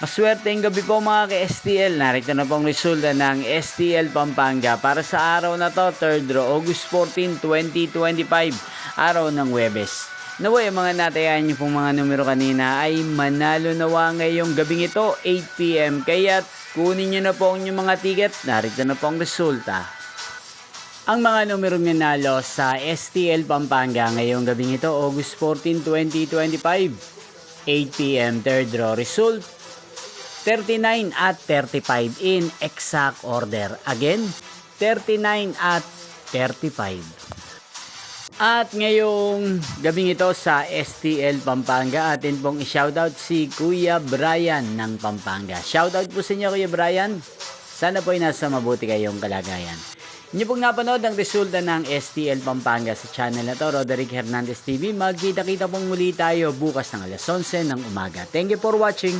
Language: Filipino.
Maswerteng gabi po mga ka-STL. Narito na pong resulta ng STL Pampanga para sa araw na to, 3rd August 14, 2025, araw ng Huwebes. Naway ang mga natayan niyo pong mga numero kanina ay manalo nawa ngayong gabing ito, 8 p.m. Kaya kunin niyo na po ang inyong mga ticket. Narito na pong resulta. Ang mga numerong nanalo sa STL Pampanga ngayong gabing ito, August 14, 2025, 8 p.m. 3rd draw result, 39 at 35 in exact order. Again, 39 at 35. At ngayong gabing ito sa STL Pampanga, atin pong i-shoutout si Kuya Brian ng Pampanga. Shoutout po sa inyo, Kuya Brian. Sana po ay nasa mabuti kayong kalagayan. Inyo pong napanood ang resulta ng STL Pampanga sa channel na to, Roderick Hernandez TV. Magkita-kita pong muli tayo bukas ng alas 11 ng umaga. Thank you for watching.